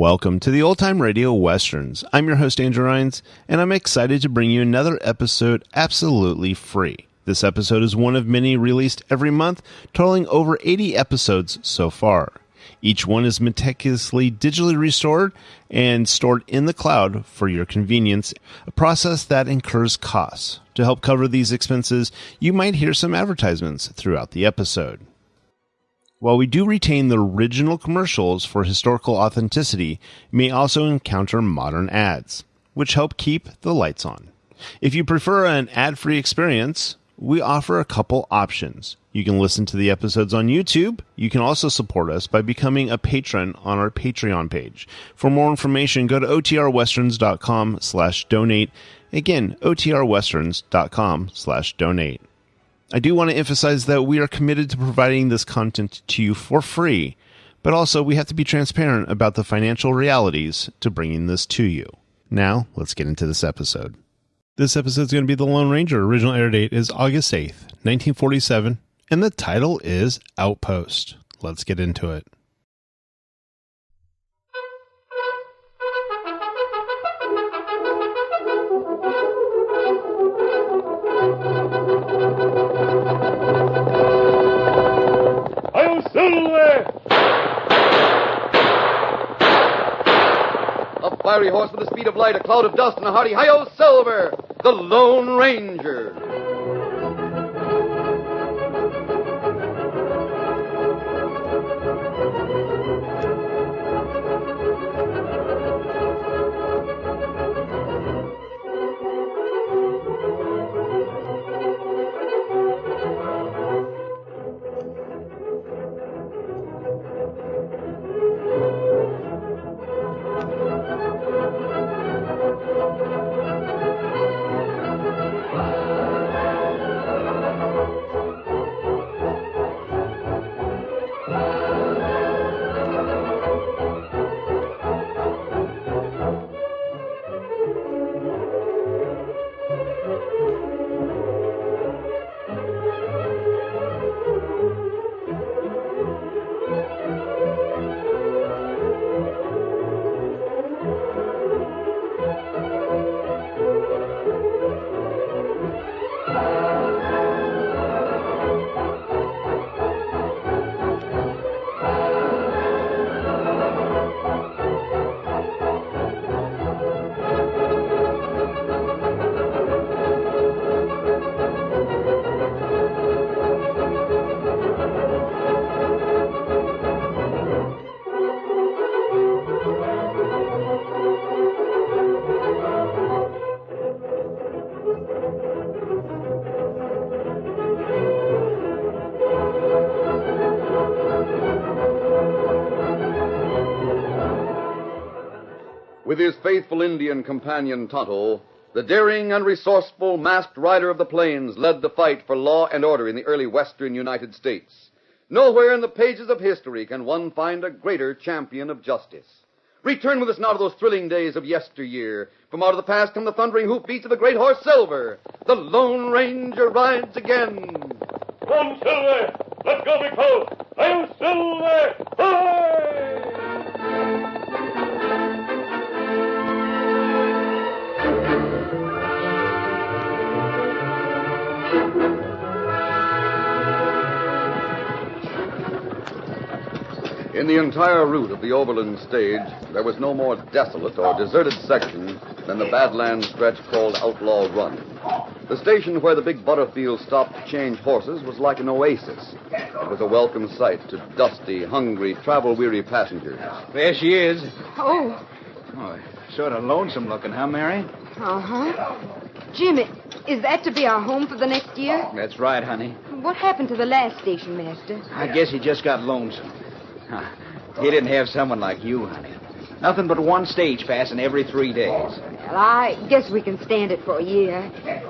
Welcome to the Old Time Radio Westerns. I'm your host, Andrew Rhines, and I'm excited to bring you another episode absolutely free. This episode is one of many released every month, totaling over 80 episodes so far. Each one is meticulously digitally restored and stored in the cloud for your convenience, a process that incurs costs. To help cover these expenses, you might hear some advertisements throughout the episode. While we do retain the original commercials for historical authenticity, you may also encounter modern ads, which help keep the lights on. If you prefer an ad-free experience, we offer a couple options. You can listen to the episodes on YouTube. You can also support us by becoming a patron on our Patreon page. For more information, go to otrwesterns.com/donate. Again, otrwesterns.com/donate. I do want to emphasize that we are committed to providing this content to you for free, but also we have to be transparent about the financial realities to bringing this to you. Now, let's get into this episode. This episode is going to be The Lone Ranger. Original air date is August 8th, 1947, and the title is Outpost. Let's get into it. A fiery horse with the speed of light, a cloud of dust, and a hearty hi-yo Silver, the Lone Ranger. With his faithful Indian companion Tonto, the daring and resourceful masked rider of the plains led the fight for law and order in the early western United States. Nowhere in the pages of history can one find a greater champion of justice. Return with us now to those thrilling days of yesteryear. From out of the past come the thundering hoofbeats of the great horse Silver. The Lone Ranger rides again. Come, Silver! Let's go, big fellow! I'm Silver! Hooray! In the entire route of the Overland stage, there was no more desolate or deserted section than the Badlands stretch called Outlaw Run. The station where the big Butterfield stopped to change horses was like an oasis. It was a welcome sight to dusty, hungry, travel-weary passengers. There she is. Oh. Oh, sort of lonesome looking, huh, Mary? Uh-huh. Jim, is that to be our home for the next year? That's right, honey. What happened to the last station master? I guess he just got lonesome. He didn't have someone like you, honey. Nothing but one stage passing every 3 days. Well, I guess we can stand it for a year,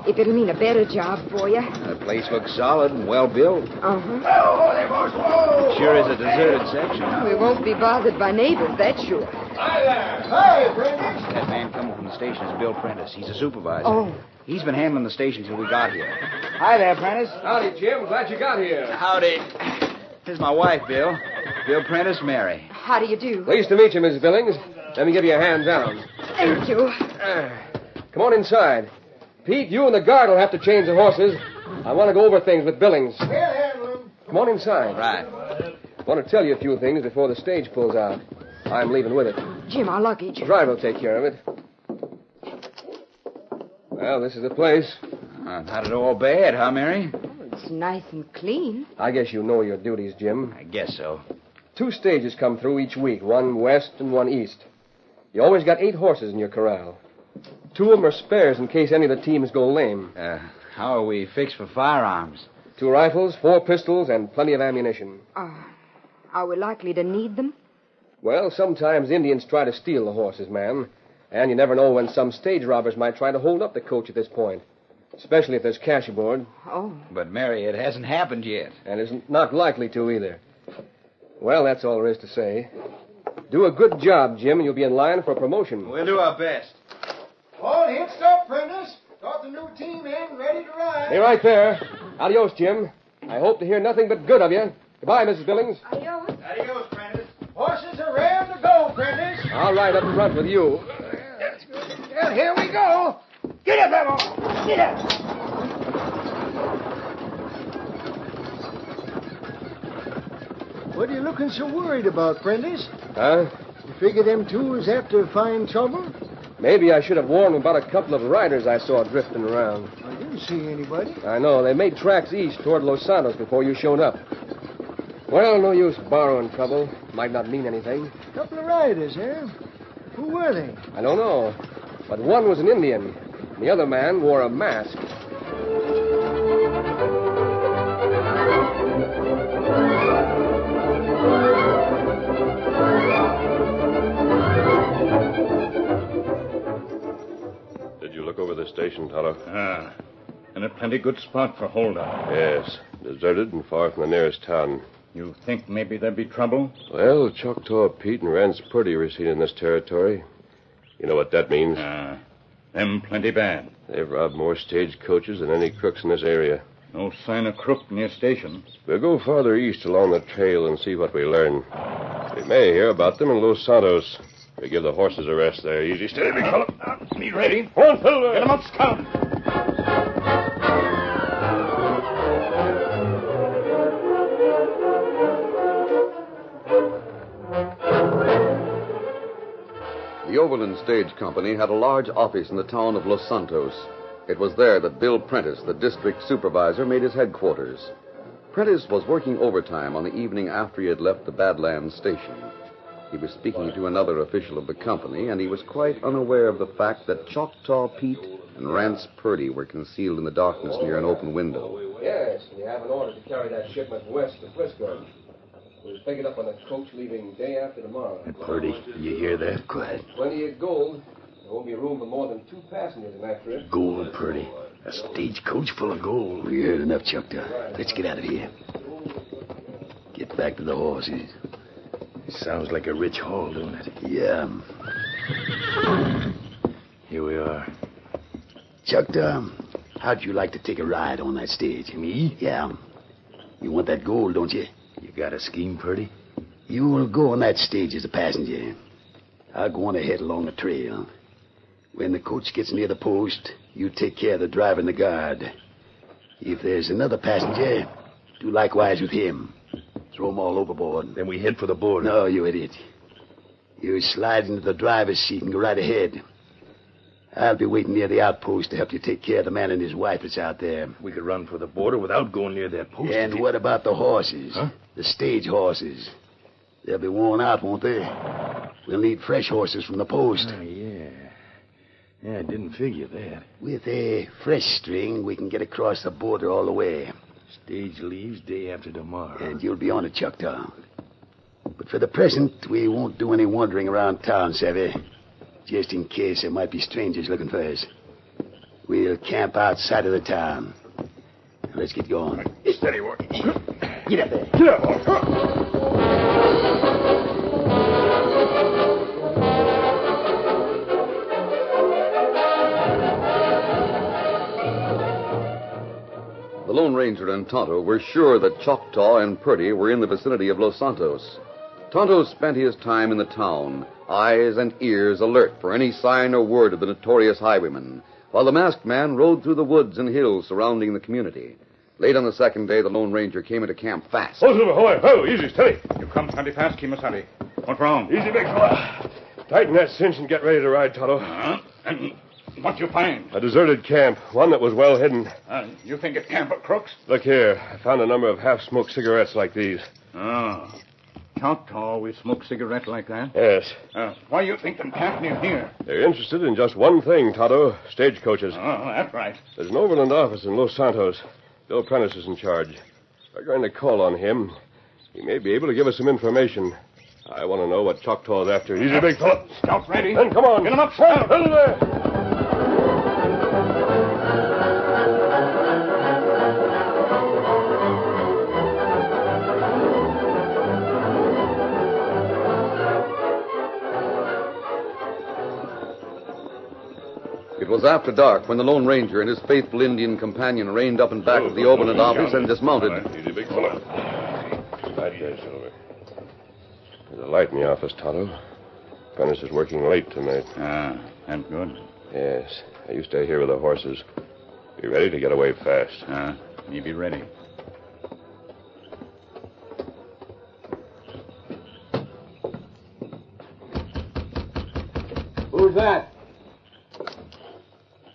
if it'll mean a better job for you. The place looks solid and well built. Uh-huh. Sure is a deserted section. We won't be bothered by neighbors, that's sure. Hi there! Hi, Prentice! That man coming from the station is Bill Prentice. He's a supervisor. Oh. He's been handling the station till we got here. Hi there, Prentice. Howdy, Jim. Glad you got here. Howdy. This is my wife, Bill. Bill Prentice, Mary. How do you do? Pleased to meet you, Miss Billings. Let me give you a hand down. Thank you. Come on inside. Pete, you and the guard will have to change the horses. I want to go over things with Billings. We'll handle him. Come on inside. Right. I want to tell you a few things before the stage pulls out. I'm leaving with it. Jim, our luggage. The driver will take care of it. Well, this is the place. Not at all bad, huh, Mary? It's nice and clean. I guess you know your duties, Jim. I guess so. 2 stages come through each week, one west and one east. You always got 8 horses in your corral. 2 of them are spares in case any of the teams go lame. How are we fixed for firearms? 2 rifles, 4 pistols, and plenty of ammunition. Are we likely to need them? Well, sometimes Indians try to steal the horses, ma'am. And you never know when some stage robbers might try to hold up the coach at this point. Especially if there's cash aboard. Oh. But, Mary, it hasn't happened yet. And is not likely to either. Well, that's all there is to say. Do a good job, Jim, and you'll be in line for a promotion. We'll do our best. All hitched up, Prentice. Got the new team in, ready to ride. Stay right there. Adios, Jim. I hope to hear nothing but good of you. Goodbye, Mrs. Billings. Adios. Adios, Prentice. Horses are raring to go, Prentice. I'll ride up front with you. Well, here we go. Get up, Emma. Get up. What are you looking so worried about, Prentice? Huh? You figure them 2 is after find trouble? Maybe I should have warned them about a couple of riders I saw drifting around. I didn't see anybody. I know. They made tracks east toward Los Santos before you showed up. Well, no use borrowing trouble. Might not mean anything. Couple of riders, eh? Who were they? I don't know. But one was an Indian. And the other man wore a mask. Did you look over the station, Tonto? And a plenty good spot for holdup. Yes. Deserted and far from the nearest town. You think maybe there'd be trouble? Well, Choctaw Pete and Rance Purdy were seen in this territory. You know what that means? Them plenty bad. They've robbed more stagecoaches than any crooks in this area. No sign of crook near station. We'll go farther east along the trail and see what we learn. We may hear about them in Los Santos. We give the horses a rest there. Easy, steady, big fella. Me ready. On, Silver! Get 'em up, Scout. The Overland Stage Company had a large office in the town of Los Santos. It was there that Bill Prentice, the district supervisor, made his headquarters. Prentice was working overtime on the evening after he had left the Badlands station. He was speaking to another official of the company, and he was quite unaware of the fact that Choctaw Pete and Rance Purdy were concealed in the darkness near an open window. Yes, we have an order to carry that shipment west to Frisco. We'll pick it up on a coach leaving day after tomorrow. Purdy, you hear that? Quiet. Plenty of gold. There won't be room for more than 2 passengers in that trip. Gold, Purdy. A stagecoach full of gold. We heard enough, Choctaw. Let's get out of here. Get back to the horses. Sounds like a rich haul, don't it? Yeah. Here we are. Choctaw, how'd you like to take a ride on that stage? Me? Yeah. You want that gold, don't you? You got a scheme, Purdy? You'll go on that stage as a passenger. I'll go on ahead along the trail. When the coach gets near the post, you take care of the driver and the guard. If there's another passenger, do likewise with him. Throw them all overboard. Then we head for the border. No, you idiot. You slide into the driver's seat and go right ahead. I'll be waiting near the outpost to help you take care of the man and his wife that's out there. We could run for the border without going near that post. And what about the horses? Huh? The stage horses. They'll be worn out, won't they? We'll need fresh horses from the post. Oh, yeah. Yeah, I didn't figure that. With a fresh string, we can get across the border all the way. Stage leaves day after tomorrow. And you'll be on it, Choctaw. But for the present, we won't do any wandering around town, Savvy. Just in case there might be strangers looking for us. We'll camp outside of the town. Let's get going. Steady work. Get up there. Get up. The Lone Ranger and Tonto were sure that Choctaw and Purdy were in the vicinity of Los Santos. Tonto spent his time in the town, eyes and ears alert for any sign or word of the notorious highwayman, while the masked man rode through the woods and hills surrounding the community. Late on the second day, the Lone Ranger came into camp fast. Oh, easy, steady. You come plenty fast, Kimasabi. What's wrong? Easy, big fella. Tighten that cinch and get ready to ride, Tonto. And what you find? A deserted camp, one that was well hidden. You think it's Camp of Crooks? Look here, I found a number of half-smoked cigarettes like these. Oh. Choctaw always smoke cigarettes like that? Yes. Why you think them camp near here? They're interested in just one thing, Tonto, stagecoaches. Oh, that's right. There's an overland office in Los Santos. Bill Prentice is in charge. We're going to call on him. He may be able to give us some information. I want to know what Choctaw's after. Easy, big fella. Scout ready. Then come on. Get him up, Scout. Hello there. It was after dark when the Lone Ranger and his faithful Indian companion reined up in back of the overland office and dismounted. Easy, big fella. Right there, Silver. There's a light in the office, Tonto. Prentice is working late tonight. That's good. Yes. You stay here with the horses. Be ready to get away fast. Me be ready. Who's that?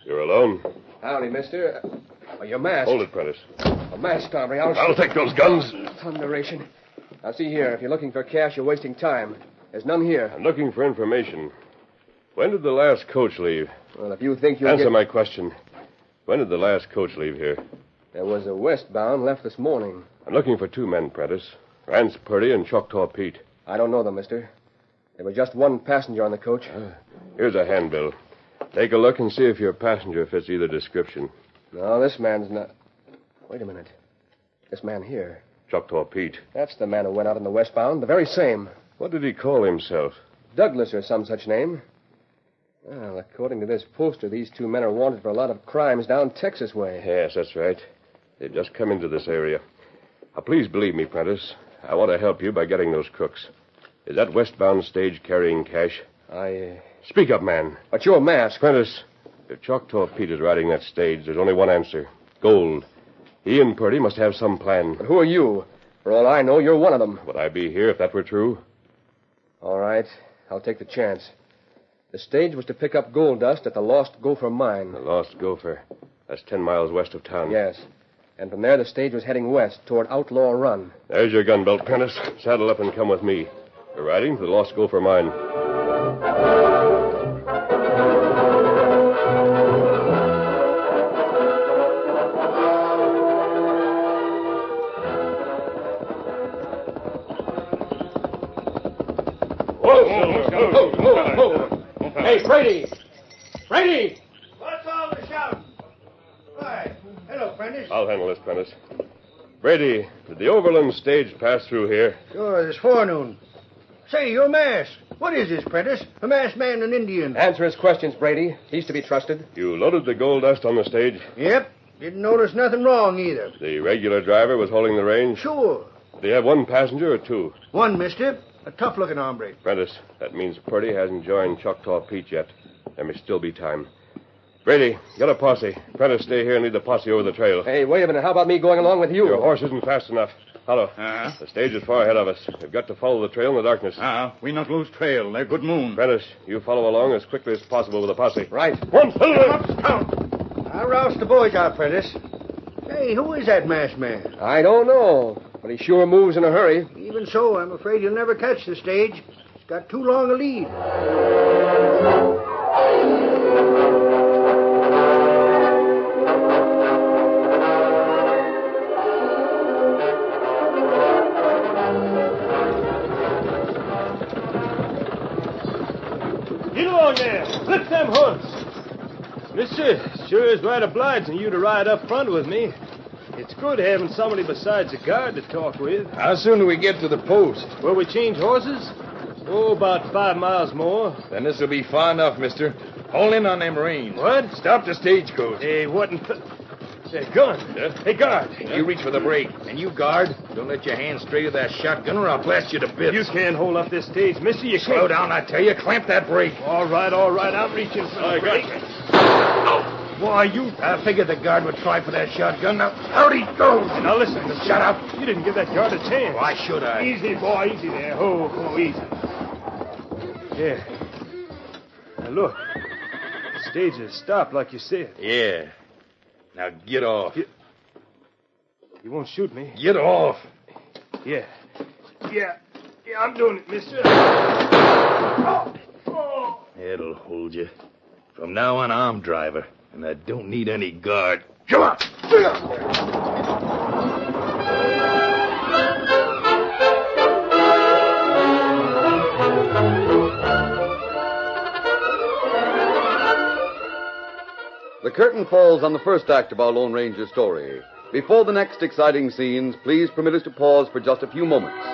You're alone? Howdy, mister. You're masked. Hold it, Prentice. A masked hombre. I'll take those guns. Thunderation. Now, see here. If you're looking for cash, you're wasting time. There's none here. I'm looking for information. When did the last coach leave? Well, if you think you'll Answer my question. When did the last coach leave here? There was a westbound left this morning. I'm looking for two men, Prentice. Rance Purdy and Choctaw Pete. I don't know them, mister. There was just one passenger on the coach. Here's a handbill. Take a look and see if your passenger fits either description. No, this man's not... Wait a minute. This man here. Choctaw Pete. That's the man who went out on the westbound. The very same. What did he call himself? Douglas or some such name. Well, according to this poster, these two men are wanted for a lot of crimes down Texas way. Yes, that's right. They've just come into this area. Now, please believe me, Prentice. I want to help you by getting those crooks. Is that westbound stage carrying cash? Speak up, man. But you're masked. Prentice, if Choctaw Pete is riding that stage, there's only one answer. Gold. He and Purdy must have some plan. But who are you? For all I know, you're one of them. Would I be here if that were true? All right. I'll take the chance. The stage was to pick up gold dust at the Lost Gopher mine. The Lost Gopher. That's 10 miles west of town. Yes. And from there, the stage was heading west toward Outlaw Run. There's your gun belt, Prentice. Saddle up and come with me. We're riding to the Lost Gopher mine. Hey, Brady! Brady! What's all the shouting? Why, hello, Prentice. I'll handle this, Prentice. Brady, did the overland stage pass through here? Sure, this forenoon. Say, you're masked. What is this, Prentice? A masked man and Indian. Answer his questions, Brady. He's to be trusted. You loaded the gold dust on the stage? Yep. Didn't notice nothing wrong either. The regular driver was holding the reins? Sure. Did he have one passenger or two? One, mister. A tough-looking hombre. Prentice, that means Purdy hasn't joined Choctaw Pete yet. There may still be time. Brady, get a posse. Prentice, stay here and lead the posse over the trail. Hey, wait a minute. How about me going along with you? Your horse isn't fast enough. Hello. The stage is far ahead of us. We've got to follow the trail in the darkness. We not lose trail. They're good moon. Prentice, you follow along as quickly as possible with the posse. Right. One, Silver! I'll roust the boys out, Prentice. Say, who is that masked man? I don't know, but he sure moves in a hurry. Even so, I'm afraid he'll never catch the stage. He's got too long a lead. Get along there. Flip them hoods. Mister, sure is right obliging you to ride up front with me. It's good having somebody besides a guard to talk with. How soon do we get to the post? Will we change horses? Oh, about 5 miles more. Then this'll be far enough, mister. Hold in on them reins. What? Stop the stagecoach. Hey, what in... Hey, gun. Hey, guard. You reach for the brake. And you, guard, don't let your hand stray to that shotgun or I'll blast you to bits. You can't hold up this stage, mister. You Slow can't. down, I tell you. Clamp that brake. All right. I'm reaching for the brake. Why, I figured the guard would try for that shotgun. Now, out he goes. Now, listen. Shut up. You didn't give that guard a chance. Why should I? Easy, boy. Easy there. Oh, easy. Yeah. Now, look. The stage has stopped like you said. Yeah. Now, get off. You won't shoot me. Get off. Yeah, I'm doing it, mister. It'll hold you. From now on, I'm driver, and I don't need any guard. Come on. The curtain falls on the first act of our Lone Ranger story. Before the next exciting scenes, please permit us to pause for just a few moments.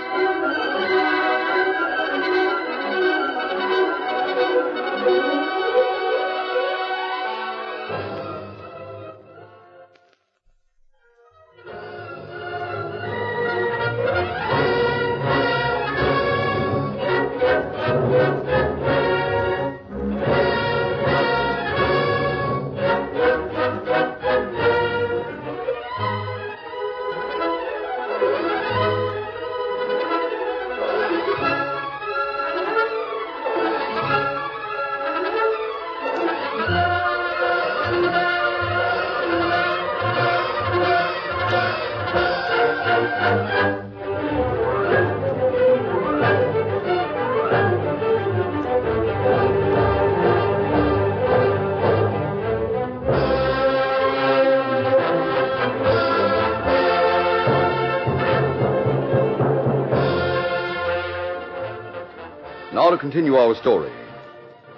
Now to continue our story.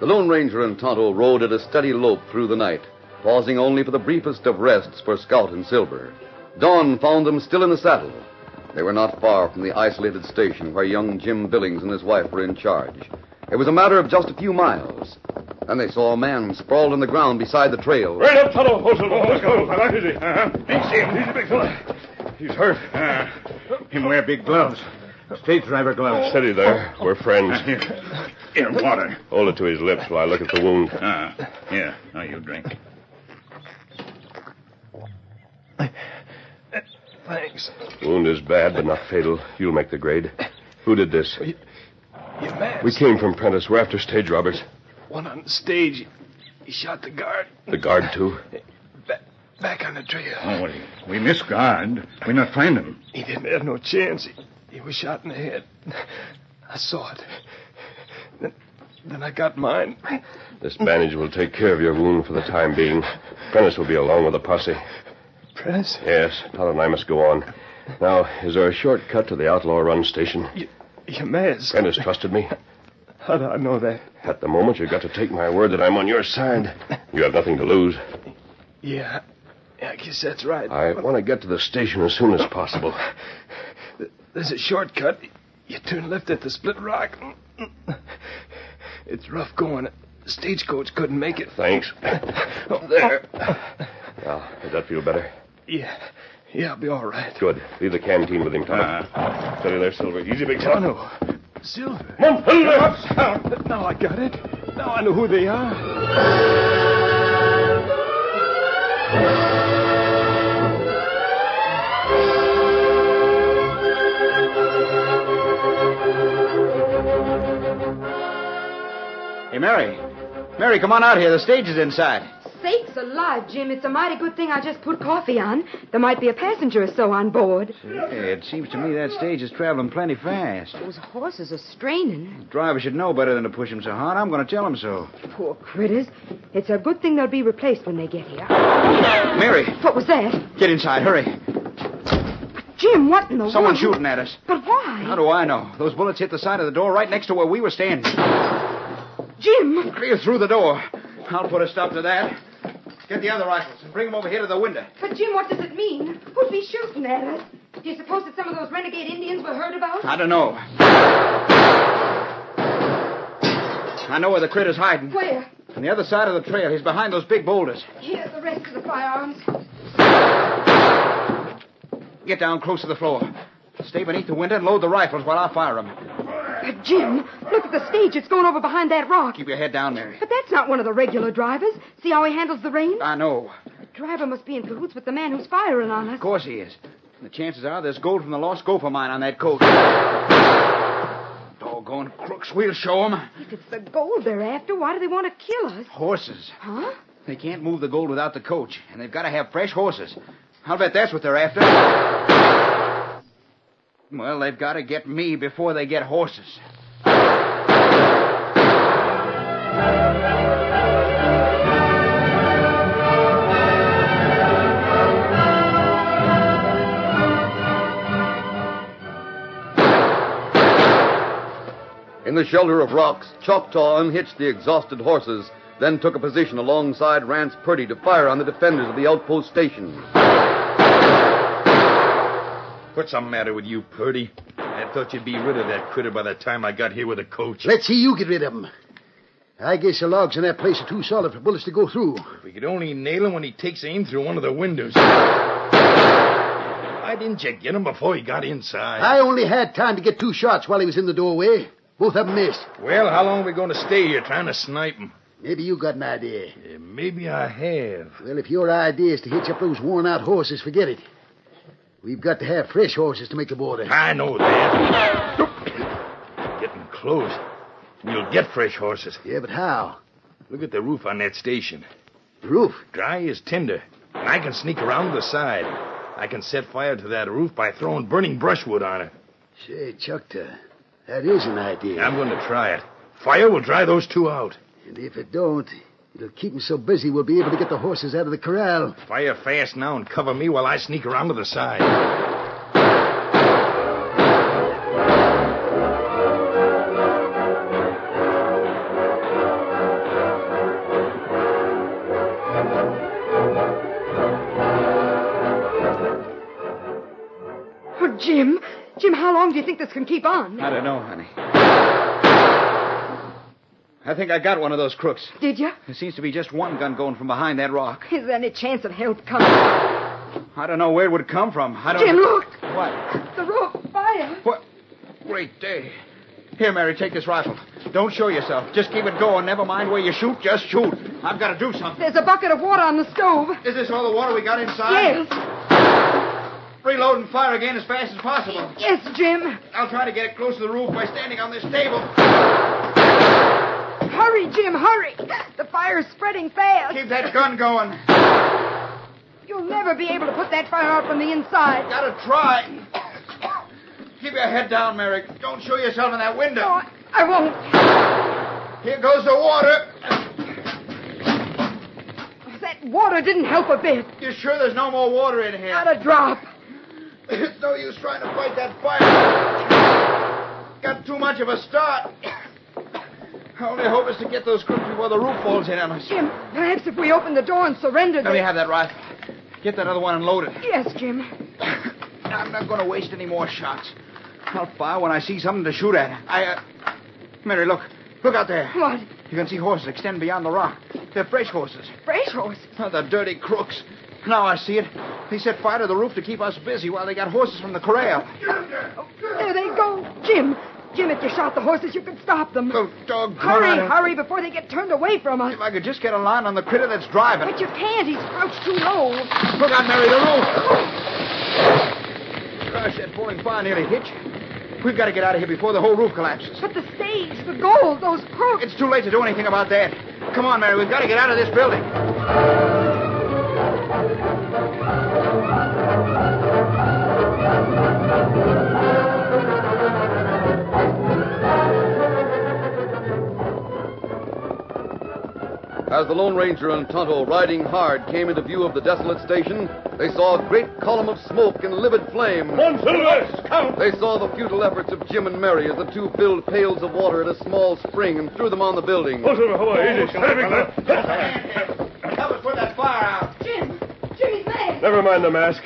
The Lone Ranger and Tonto rode at a steady lope through the night, pausing only for the briefest of rests for Scout and Silver. Dawn found them still in the saddle. They were not far from the isolated station where young Jim Billings and his wife were in charge. It was a matter of just a few miles. Then they saw a man sprawled on the ground beside the trail. Right up, Tonto. Let's go, fella. Easy. He's a big fella. He's hurt. Him wear big gloves. Stage driver gloves. Steady there. We're friends. Here, water. Hold it to his lips while I look at the wound. Here, now you drink. Thanks. Wound is bad, but not fatal. You'll make the grade. Who did this? You masked. We came from Prentice. We're after stage robbers. One on the stage. He shot the guard. The guard, too? Back on the trail. Oh, we missed guard. We not find him. He didn't have no chance. He was shot in the head. I saw it. Then I got mine. This bandage will take care of your wound for the time being. Prentice will be along with the posse. Prentice? Yes, Todd and I must go on. Now, is there a shortcut to the Outlaw Run station? Your mask. Prentice trusted me. How do I know that? At the moment, you've got to take my word that I'm on your side. You have nothing to lose. Yeah, I guess that's right. I want to get to the station as soon as possible. There's a shortcut. You turn left at the Split Rock. It's rough going. The stagecoach couldn't make it. Thanks. There. Now, does that feel better? Yeah, I'll be all right. Good. Leave the canteen with him, Tonto. Steady there, Silver. Easy, big Oh, fella. no. Silver. Come on, Now I got it. Now I know who they are. Hey, Mary. Mary, come on out here. The stage is inside. Sakes alive, Jim. It's a mighty good thing I just put coffee on. There might be a passenger or so on board. Yeah, it seems to me that stage is traveling plenty fast. Those horses are straining. The driver should know better than to push him so hard. I'm going to tell him so. Poor critters. It's a good thing they'll be replaced when they get here. Mary. What was that? Get inside. Hurry. Jim, what in the world? Someone's shooting at us. But why? How do I know? Those bullets hit the side of the door right next to where we were standing. Jim! Clear through the door. I'll put a stop to that. Get the other rifles and bring them over here to the window. But, Jim, what does it mean? Who'd be shooting at us? Do you suppose it's some of those renegade Indians we heard about? I don't know. I know where the critter's hiding. Where? On the other side of the trail. He's behind those big boulders. Here's the rest of the firearms. Get down close to the floor. Stay beneath the window and load the rifles while I fire them. Jim, look at the stage. It's going over behind that rock. Keep your head down, Mary. But that's not one of the regular drivers. See how he handles the reins? I know. The driver must be in cahoots with the man who's firing on us. Of course he is. And the chances are there's gold from the lost gopher mine on that coat. Doggone crooks. We'll show them. If it's the gold they're after, why do they want to kill us? Horses. Huh? They can't move the gold without the coach, and they've got to have fresh horses. I'll bet that's what they're after. Well, they've got to get me before they get horses. In the shelter of rocks, Choctaw unhitched the exhausted horses, then took a position alongside Rance Purdy to fire on the defenders of the outpost station. What's the matter with you, Purdy? I thought you'd be rid of that critter by the time I got here with the coach. Let's see you get rid of him. I guess the logs in that place are too solid for bullets to go through. If we could only nail him when he takes aim through one of the windows. Why didn't you get him before he got inside? I only had time to get 2 shots while he was in the doorway. Both of them missed. Well, how long are we going to stay here trying to snipe him? Maybe you got an idea. Yeah, maybe I have. Well, if your idea is to hitch up those worn-out horses, forget it. We've got to have fresh horses to make the border. I know that. Getting close. We'll get fresh horses. Yeah, but how? Look at the roof on that station. The roof? Dry as tinder. And I can sneak around the side. I can set fire to that roof by throwing burning brushwood on it. Say, Chukta, that is an idea. I'm going to try it. Fire will dry those 2 out. And if it don't, it'll keep them so busy we'll be able to get the horses out of the corral. Fire fast now and cover me while I sneak around to the side. Oh, Jim. Jim, how long do you think this can keep on? I don't know, honey. I think I got one of those crooks. Did you? There seems to be just one gun going from behind that rock. Is there any chance of help coming? I don't know where it would come from. Jim, look! What? The roof, fire. What? Great day. Here, Mary, take this rifle. Don't show yourself. Just keep it going. Never mind where you shoot. Just shoot. I've got to do something. There's a bucket of water on the stove. Is this all the water we got inside? Yes. Reload and fire again as fast as possible. Yes, Jim. I'll try to get it close to the roof by standing on this table. Hurry, Jim, hurry. The fire's spreading fast. Keep that gun going. You'll never be able to put that fire out from the inside. Gotta try. Keep your head down, Mary. Don't show yourself in that window. No, I won't. Here goes the water. That water didn't help a bit. You sure there's no more water in here? Not a drop. There's no use trying to fight that fire. Got too much of a start. I only hope is to get those crooks before the roof falls in on us. Jim, perhaps if we open the door and surrender... Let me have that rifle. Get that other one and load it. Yes, Jim. I'm not going to waste any more shots. I'll fire when I see something to shoot at. Mary, look. Look out there. What? You can see horses extend beyond the rock. They're fresh horses. Fresh horses? Oh, the dirty crooks. Now I see it. They set fire to the roof to keep us busy while they got horses from the corral. Oh, there they go. Jim, if you shot the horses, you could stop them. Oh, doggone. Hurry, before they get turned away from us. If I could just get a line on the critter that's driving. But you can't. He's crouched too low. Look out, Mary, the roof. Gosh, that falling fire nearly hit you. We've got to get out of here before the whole roof collapses. But the stage, the gold, those crooks. It's too late to do anything about that. Come on, Mary, we've got to get out of this building. As the Lone Ranger and Tonto, riding hard, came into view of the desolate station, they saw a great column of smoke and livid flame. Come on, Silver! Count! They saw the futile efforts of Jim and Mary as the two filled pails of water at a small spring and threw them on the building. Oh, Silver, how are you? Easy. Help us put that fire out. Jim, Jimmy's mad. Never mind the mask.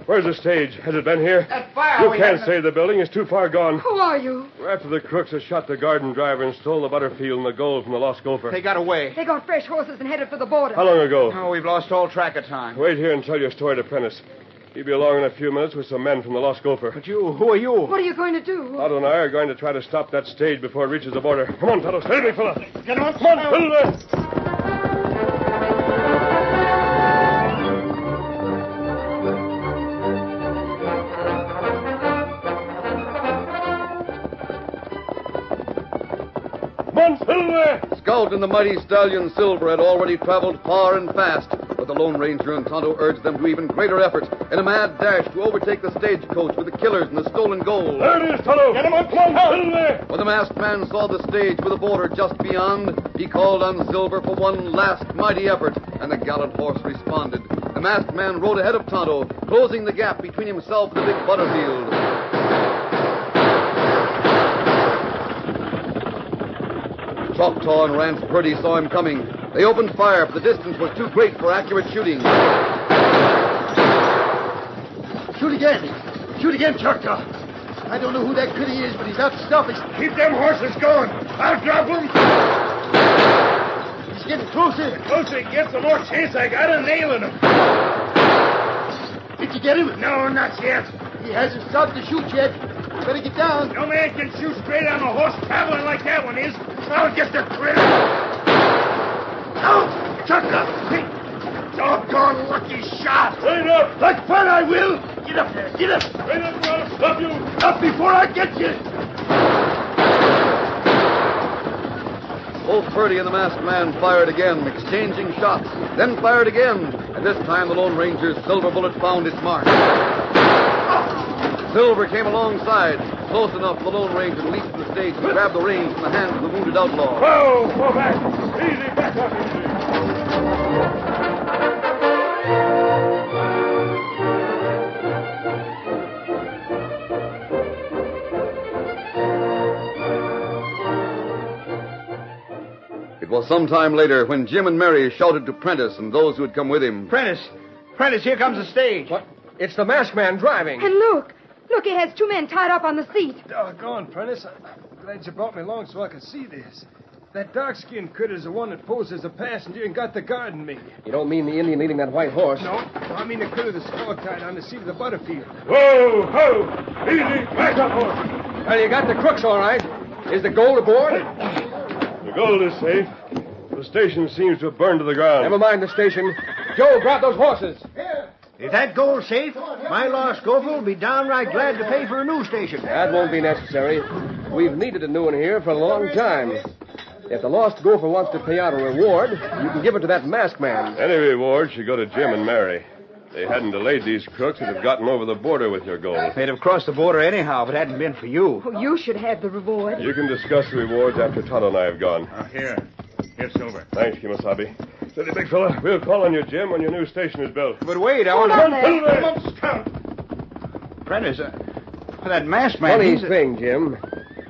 Where's the stage? Has it been here? That fire. You can't save the building. It's too far gone. Who are you? We're after the crooks that shot the garden driver and stole the butterfield and the gold from the lost gopher. They got away. They got fresh horses and headed for the border. How long ago? Oh, we've lost all track of time. Wait here and tell your story to Prentice. He'll be along in a few minutes with some men from the lost gopher. But who are you? What are you going to do? Otto and I are going to try to stop that stage before it reaches the border. Come on, fellows. Steady, big fella. Get on. Come on, Silver. Scout and the mighty stallion Silver had already traveled far and fast, but the Lone Ranger and Tonto urged them to even greater effort in a mad dash to overtake the stagecoach with the killers and the stolen gold. There it is, Tonto. Get him on. Come on, Silver. When the masked man saw the stage with the border just beyond, he called on Silver for one last mighty effort, and the gallant horse responded. The masked man rode ahead of Tonto, closing the gap between himself and the big Butterfield. Choctaw and Rance Purdy saw him coming. They opened fire, but the distance was too great for accurate shooting. Shoot again. Shoot again, Choctaw. I don't know who that critter is, but he's out to stop us. Keep them horses going. I'll drop them. He's getting closer. The closer he gets, the more chance I got of nailing him. Did you get him? No, not yet. He hasn't started to shoot yet. Better get down. No man can shoot straight on a horse traveling like that one is. I'll get the critter. Out! Choctaw! Doggone lucky shot. Straight up. Like fun, I will. Get up there. Get up. Straight up, or I'll stop you. Up before I get you. Both Purdy and the masked man fired again, exchanging shots, then fired again, and this time the Lone Ranger's silver bullet found its mark. Silver came alongside, close enough for the Lone Ranger to leap to the stage and grab the reins from the hands of the wounded outlaw. Whoa, go back. Easy, back up, easy. It was some time later when Jim and Mary shouted to Prentice and those who had come with him. Prentice, here comes the stage. What? It's the masked man driving. And look, he has two men tied up on the seat. Doggone, Prentice. I'm glad you brought me along so I could see this. That dark-skinned critter's the one that posed as a passenger and got the guard in me. You don't mean the Indian leading that white horse? No, I mean the critter that's hog-tied on the seat of the Butterfield. Whoa, ho. Easy, back up, horse. Well, you got the crooks all right. Is the gold aboard? The gold is safe. The station seems to have burned to the ground. Never mind the station. Joe, grab those horses. If that gold safe, my lost gopher will be downright glad to pay for a new station. That won't be necessary. We've needed a new one here for a long time. If the lost gopher wants to pay out a reward, you can give it to that masked man. Any reward should go to Jim and Mary. They hadn't delayed these crooks that have gotten over the border with your gold. They'd have crossed the border anyhow if it hadn't been for you. Oh, you should have the reward. You can discuss the rewards after Tonto and I have gone. Here, Silver. Thanks, Kimasabi. Steady, big fella. We'll call on you, Jim, when your new station is built. But wait, I Hold want on to... there. Come on, Scout. Prentice, that masked man... Funny he's a- thing, Jim.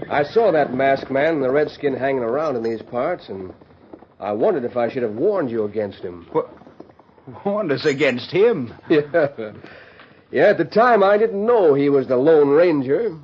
I saw that masked man and the redskin hanging around in these parts, and I wondered if I should have warned you against him. What? Warned us against him. Yeah, at the time I didn't know he was the Lone Ranger.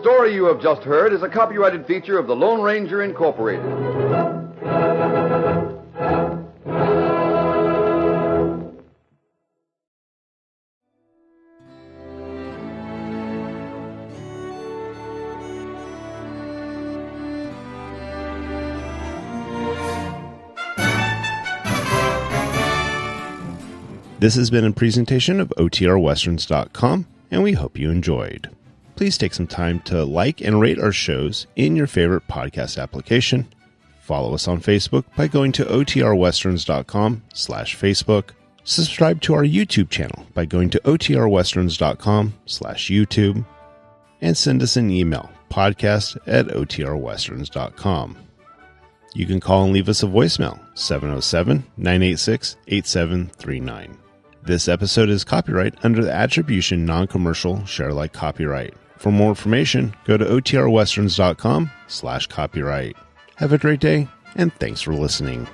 story you have just heard is a copyrighted feature of the Lone Ranger Incorporated. This has been a presentation of OTRWesterns.com, and we hope you enjoyed. Please take some time to like and rate our shows in your favorite podcast application. Follow us on Facebook by going to OTRWesterns.com/Facebook. Subscribe to our YouTube channel by going to OTRWesterns.com/YouTube. And send us an email, podcast@OTRWesterns.com. You can call and leave us a voicemail, 707-986-8739. This episode is copyright under the Attribution Non-Commercial Share-alike copyright. For more information, go to OTRWesterns.com/copyright. Have a great day, and thanks for listening.